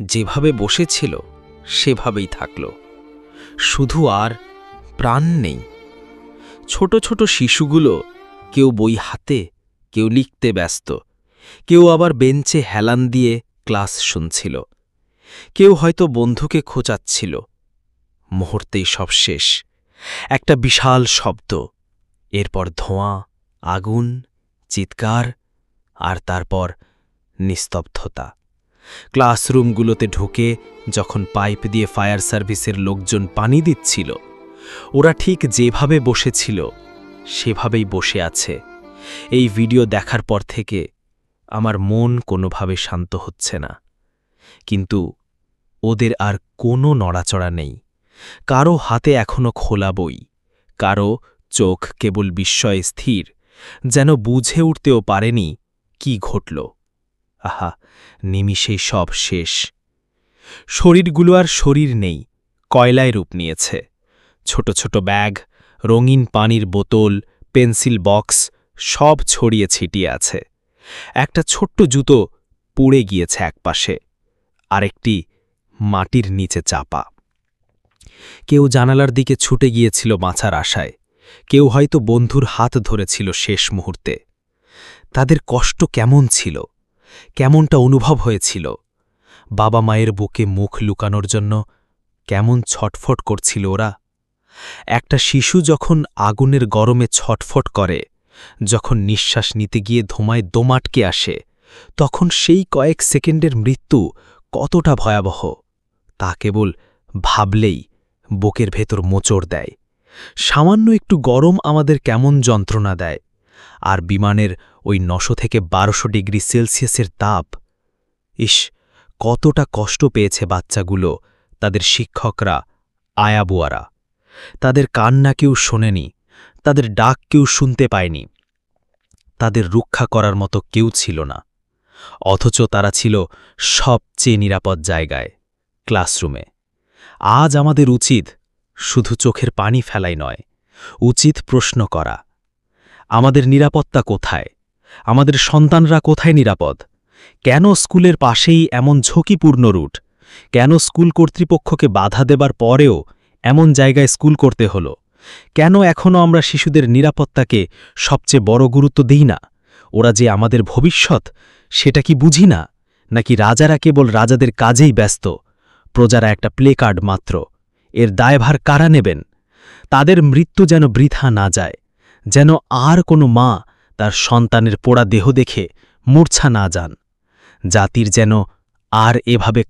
যেভাবে বসেছিল সেভাবেই থাকল, শুধু আর প্রাণ নেই। ছোট ছোট শিশুগুলো কেউ বই হাতে, কেউ লিখতে ব্যস্ত, কেউ আবার বেঞ্চে হেলান দিয়ে ক্লাস শুনছিল, কেউ হয়তো বন্ধুকে খোঁচাচ্ছিল। মুহূর্তেই সব শেষ। একটা বিশাল শব্দ, এরপর ধোঁয়া, আগুন, চিৎকার, আর তারপর নিস্তব্ধতা। ক্লাসরুমগুলোতে ঢুকে যখন পাইপ দিয়ে ফায়ার সার্ভিসের লোকজন পানি দিচ্ছিল, ওরা ঠিক যেভাবে বসেছিল সেভাবেই বসে আছে। এই ভিডিও দেখার পর থেকে আমার মন কোনোভাবে শান্ত হচ্ছে না। কিন্তু ওদের আর কোনো নড়াচড়া নেই। কারো হাতে এখনো খোলা বই, কারো চোখ কেবল বিস্ময়ে স্থির, যেন বুঝে উঠতেও পারেনি কি ঘটল। আহা, নিমিষেই সব শেষ। শরীরগুলো আর শরীর নেই, কয়লায় রূপ নিয়েছে। ছোট ছোট ব্যাগ, রঙিন পানির বোতল, পেন্সিল বক্স সব ছড়িয়ে ছিটিয়ে আছে। একটা ছোট্ট জুতো পুড়ে গিয়েছে একপাশে, আরেকটি মাটির নিচে চাপা। কেউ জানালার দিকে ছুটে গিয়েছিল বাঁচার আশায়, কেউ হয়তো বন্ধুর হাত ধরেছিল শেষ মুহূর্তে। তাদের কষ্ট কেমন ছিল, কেমনটা অনুভব হয়েছিল? বাবা মায়ের বুকে মুখ লুকানোর জন্য কেমন ছটফট করছিল ওরা? একটা শিশু যখন আগুনের গরমে ছটফট করে, যখন নিঃশ্বাস নিতে গিয়ে ধোঁয়ায় দম আটকে আসে, তখন সেই কয়েক সেকেন্ডের মৃত্যু কতটা ভয়াবহ তা কেবল ভাবলেই বুকের ভেতর মোচড় দেয়। সামান্য একটু গরম আমাদের কেমন যন্ত্রণা দেয়, আর বিমানের ওই 900 থেকে 1200 ডিগ্রি সেলসিয়াসের তাপ! ইস, কতটা কষ্ট পেয়েছে বাচ্চাগুলো, তাদের শিক্ষকরা, আয়াবুয়ারা। তাদের কান্না কেউ শোনেনি, তাদের ডাক কেউ শুনতে পায়নি, তাদের রক্ষা করার মতো কেউ ছিল না। অথচ তারা ছিল সবচেয়ে নিরাপদ জায়গায়, ক্লাসরুমে। আজ আমাদের উচিত শুধু চোখের পানি ফেলাই নয়, উচিত প্রশ্ন করা। আমাদের নিরাপত্তা কোথায়? আমাদের সন্তানরা কোথায় নিরাপদ? কেন স্কুলের পাশেই এমন ঝুঁকিপূর্ণ রুট? কেন স্কুল কর্তৃপক্ষকে বাধা দেবার পরেও এমন জায়গায় স্কুল করতে হলো? কেন এখনও আমরা শিশুদের নিরাপত্তাকে সবচেয়ে বড় গুরুত্ব দিই না? ওরা যে আমাদের ভবিষ্যৎ, সেটা কি বুঝি না? নাকি রাজারা কেবল রাজাদের কাজেই ব্যস্ত, প্রজারা একটা প্লে কার্ড মাত্র? এর দায়ভার কারা নেবেন? তাদের মৃত্যু যেন বৃথা না যায়, যেন আর কোনো মা তার সন্তানের পোড়া দেহ দেখে মূর্ছা না যান। জাতির যেন আর এভাবে